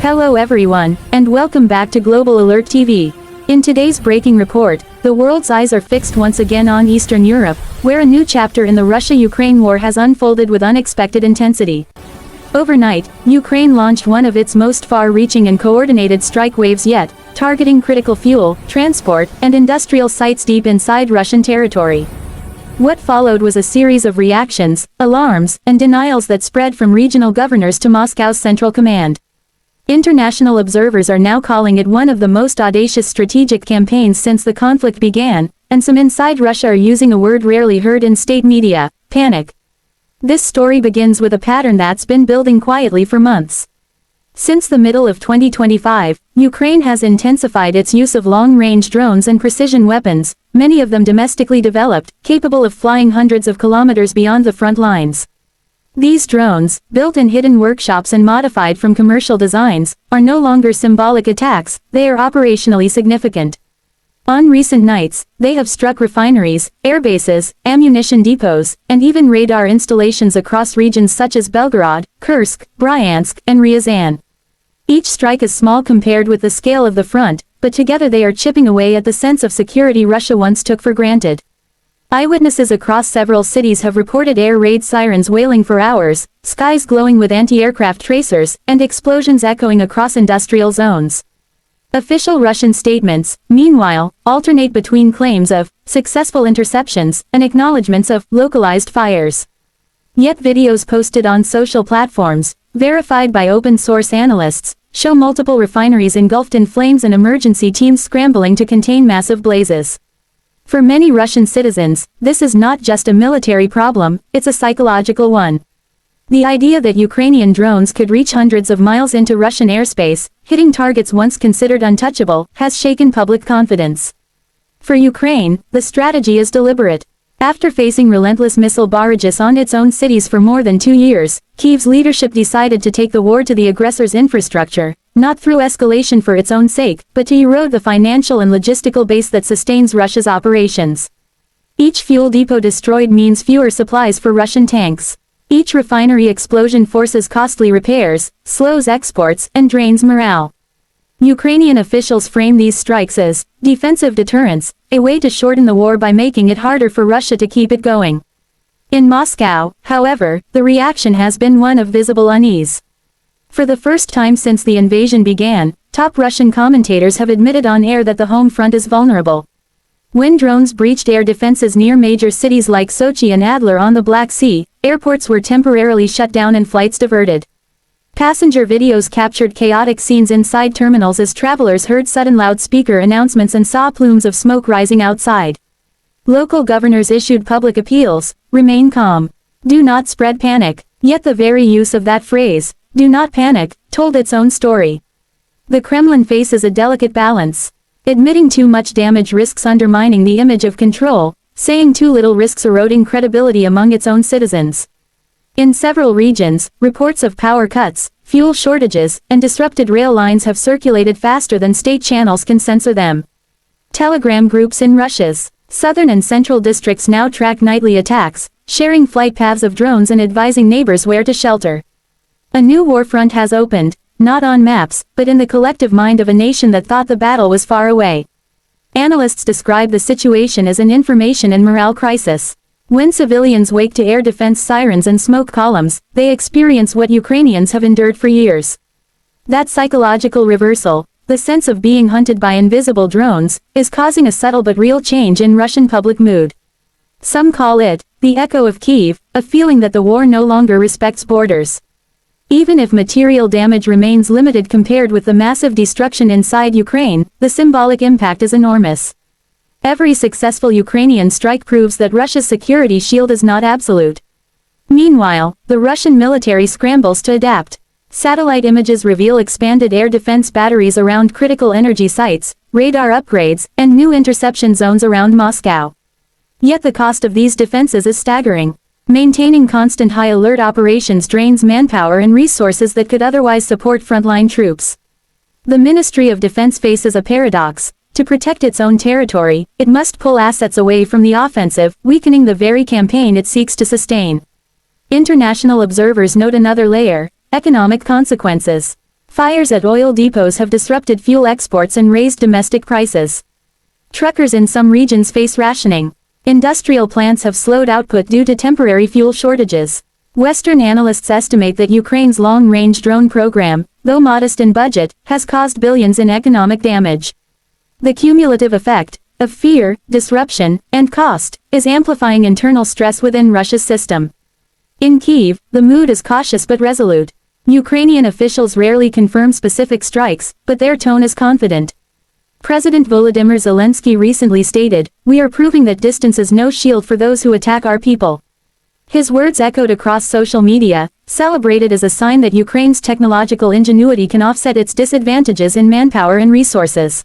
Hello everyone, and welcome back to Global Alert TV. In today's breaking report, the world's eyes are fixed once again on Eastern Europe, where a new chapter in the Russia-Ukraine war has unfolded with unexpected intensity. Overnight, Ukraine launched one of its most far-reaching and coordinated strike waves yet, targeting critical fuel, transport, and industrial sites deep inside Russian territory. What followed was a series of reactions, alarms, and denials that spread from regional governors to Moscow's central command. International observers are now calling it one of the most audacious strategic campaigns since the conflict began, and some inside Russia are using a word rarely heard in state media: panic. This story begins with a pattern that's been building quietly for months. Since the middle of 2025, Ukraine has intensified its use of long-range drones and precision weapons, many of them domestically developed, capable of flying hundreds of kilometers beyond the front lines. These drones, built in hidden workshops and modified from commercial designs, are no longer symbolic attacks, they are operationally significant. On recent nights, they have struck refineries, airbases, ammunition depots, and even radar installations across regions such as Belgorod, Kursk, Bryansk, and Ryazan. Each strike is small compared with the scale of the front, but together they are chipping away at the sense of security Russia once took for granted. Eyewitnesses across several cities have reported air raid sirens wailing for hours, skies glowing with anti-aircraft tracers, and explosions echoing across industrial zones. Official Russian statements, meanwhile, alternate between claims of successful interceptions and acknowledgements of localized fires. Yet videos posted on social platforms, verified by open-source analysts, show multiple refineries engulfed in flames and emergency teams scrambling to contain massive blazes. For many Russian citizens, this is not just a military problem, it's a psychological one. The idea that Ukrainian drones could reach hundreds of miles into Russian airspace, hitting targets once considered untouchable, has shaken public confidence. For Ukraine, the strategy is deliberate. After facing relentless missile barrages on its own cities for more than 2 years, Kyiv's leadership decided to take the war to the aggressor's infrastructure, not through escalation for its own sake, but to erode the financial and logistical base that sustains Russia's operations. Each fuel depot destroyed means fewer supplies for Russian tanks. Each refinery explosion forces costly repairs, slows exports, and drains morale. Ukrainian officials frame these strikes as defensive deterrence, a way to shorten the war by making it harder for Russia to keep it going. In Moscow, however, the reaction has been one of visible unease. For the first time since the invasion began, top Russian commentators have admitted on air that the home front is vulnerable. When drones breached air defenses near major cities like Sochi and Adler on the Black Sea, airports were temporarily shut down and flights diverted. Passenger videos captured chaotic scenes inside terminals as travelers heard sudden loudspeaker announcements and saw plumes of smoke rising outside. Local governors issued public appeals: remain calm. Do not spread panic. Yet the very use of that phrase, "do not panic," told its own story. The Kremlin faces a delicate balance. Admitting too much damage risks undermining the image of control, saying too little risks eroding credibility among its own citizens. In several regions, reports of power cuts, fuel shortages, and disrupted rail lines have circulated faster than state channels can censor them. Telegram groups in Russia's southern and central districts now track nightly attacks, sharing flight paths of drones and advising neighbors where to shelter. A new war front has opened, not on maps, but in the collective mind of a nation that thought the battle was far away. Analysts describe the situation as an information and morale crisis. When civilians wake to air defense sirens and smoke columns, they experience what Ukrainians have endured for years. That psychological reversal, the sense of being hunted by invisible drones, is causing a subtle but real change in Russian public mood. Some call it the echo of Kyiv, a feeling that the war no longer respects borders. Even if material damage remains limited compared with the massive destruction inside Ukraine, the symbolic impact is enormous. Every successful Ukrainian strike proves that Russia's security shield is not absolute. Meanwhile, the Russian military scrambles to adapt. Satellite images reveal expanded air defense batteries around critical energy sites, radar upgrades, and new interception zones around Moscow. Yet the cost of these defenses is staggering. Maintaining constant high-alert operations drains manpower and resources that could otherwise support frontline troops. The Ministry of Defense faces a paradox. To protect its own territory, it must pull assets away from the offensive, weakening the very campaign it seeks to sustain. International observers note another layer: economic consequences. Fires at oil depots have disrupted fuel exports and raised domestic prices. Truckers in some regions face rationing. Industrial plants have slowed output due to temporary fuel shortages. Western analysts estimate that Ukraine's long-range drone program, though modest in budget, has caused billions in economic damage. The cumulative effect of fear, disruption, and cost is amplifying internal stress within Russia's system. In Kyiv, the mood is cautious but resolute. Ukrainian officials rarely confirm specific strikes, but their tone is confident. President Volodymyr Zelensky recently stated, "We are proving that distance is no shield for those who attack our people." His words echoed across social media, celebrated as a sign that Ukraine's technological ingenuity can offset its disadvantages in manpower and resources.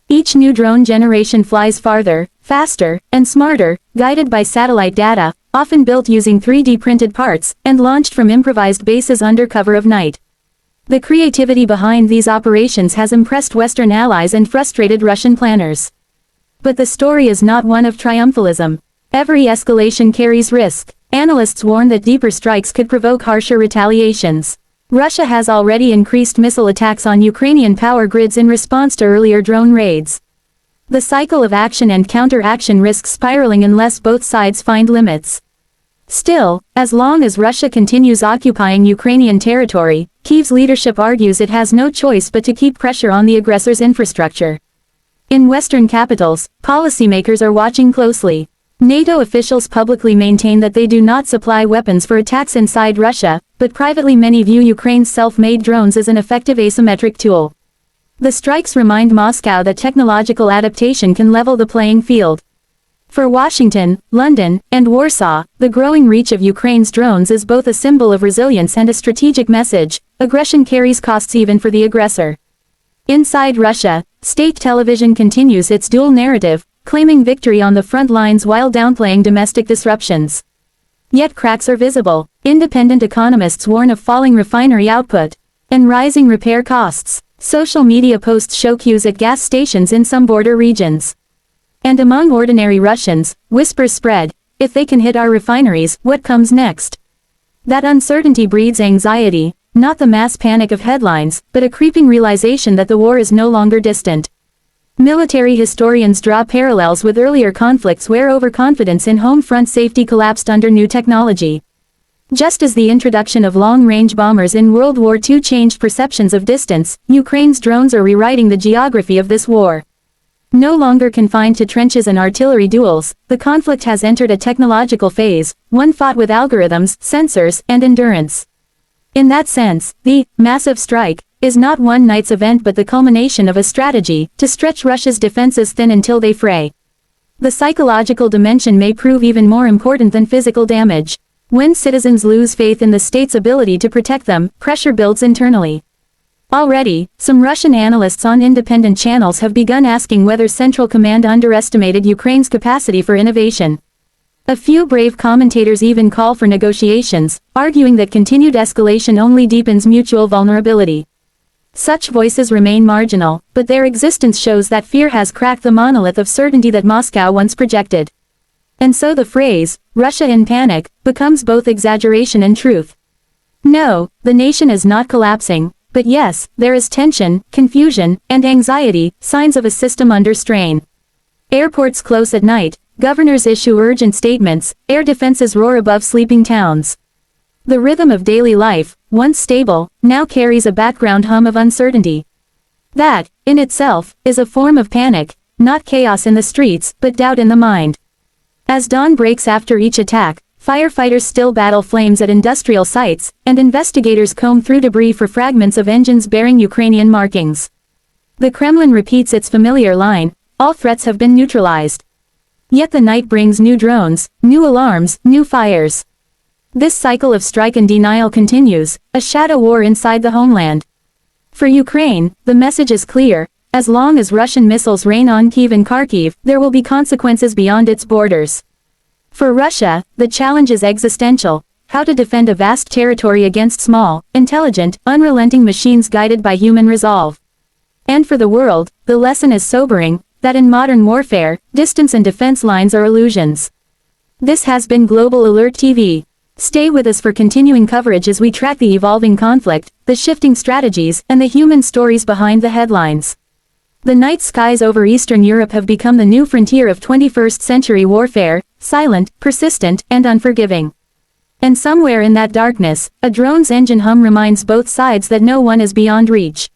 Each new drone generation flies farther, faster, and smarter, guided by satellite data, often built using 3D printed parts, and launched from improvised bases under cover of night. The creativity behind these operations has impressed Western allies and frustrated Russian planners. But the story is not one of triumphalism. Every escalation carries risk. Analysts warn that deeper strikes could provoke harsher retaliations. Russia has already increased missile attacks on Ukrainian power grids in response to earlier drone raids. The cycle of action and counter-action risks spiraling unless both sides find limits. Still, as long as Russia continues occupying Ukrainian territory, Kyiv's leadership argues it has no choice but to keep pressure on the aggressor's infrastructure. In Western capitals, policymakers are watching closely. NATO officials publicly maintain that they do not supply weapons for attacks inside Russia, but privately many view Ukraine's self-made drones as an effective asymmetric tool. The strikes remind Moscow that technological adaptation can level the playing field. For Washington, London, and Warsaw, the growing reach of Ukraine's drones is both a symbol of resilience and a strategic message. Aggression carries costs even for the aggressor. Inside Russia, state television continues its dual narrative, claiming victory on the front lines while downplaying domestic disruptions. Yet cracks are visible. Independent economists warn of falling refinery output and rising repair costs. Social media posts show queues at gas stations in some border regions. And among ordinary Russians, whispers spread, if they can hit our refineries, what comes next? That uncertainty breeds anxiety, not the mass panic of headlines, but a creeping realization that the war is no longer distant. Military historians draw parallels with earlier conflicts where overconfidence in home front safety collapsed under new technology. Just as the introduction of long-range bombers in World War II changed perceptions of distance, Ukraine's drones are rewriting the geography of this war. No longer confined to trenches and artillery duels, the conflict has entered a technological phase, one fought with algorithms, sensors, and endurance. In that sense, the massive strike is not one night's event but the culmination of a strategy to stretch Russia's defenses thin until they fray. The psychological dimension may prove even more important than physical damage. When citizens lose faith in the state's ability to protect them, pressure builds internally. Already, some Russian analysts on independent channels have begun asking whether Central Command underestimated Ukraine's capacity for innovation. A few brave commentators even call for negotiations, arguing that continued escalation only deepens mutual vulnerability. Such voices remain marginal, but their existence shows that fear has cracked the monolith of certainty that Moscow once projected. And so the phrase, "Russia in panic," becomes both exaggeration and truth. No, the nation is not collapsing. But yes, there is tension, confusion, and anxiety, signs of a system under strain. Airports close at night, governors issue urgent statements, air defenses roar above sleeping towns. The rhythm of daily life, once stable, now carries a background hum of uncertainty. That, in itself, is a form of panic, not chaos in the streets, but doubt in the mind. As dawn breaks after each attack, firefighters still battle flames at industrial sites, and investigators comb through debris for fragments of engines bearing Ukrainian markings. The Kremlin repeats its familiar line, all threats have been neutralized. Yet the night brings new drones, new alarms, new fires. This cycle of strike and denial continues, a shadow war inside the homeland. For Ukraine, the message is clear: as long as Russian missiles rain on Kyiv and Kharkiv, there will be consequences beyond its borders. For Russia, the challenge is existential: how to defend a vast territory against small, intelligent, unrelenting machines guided by human resolve. And for the world, the lesson is sobering, that in modern warfare, distance and defense lines are illusions. This has been Global Alert TV. Stay with us for continuing coverage as we track the evolving conflict, the shifting strategies, and the human stories behind the headlines. The night skies over Eastern Europe have become the new frontier of 21st century warfare, silent, persistent, and unforgiving. And somewhere in that darkness, a drone's engine hum reminds both sides that no one is beyond reach.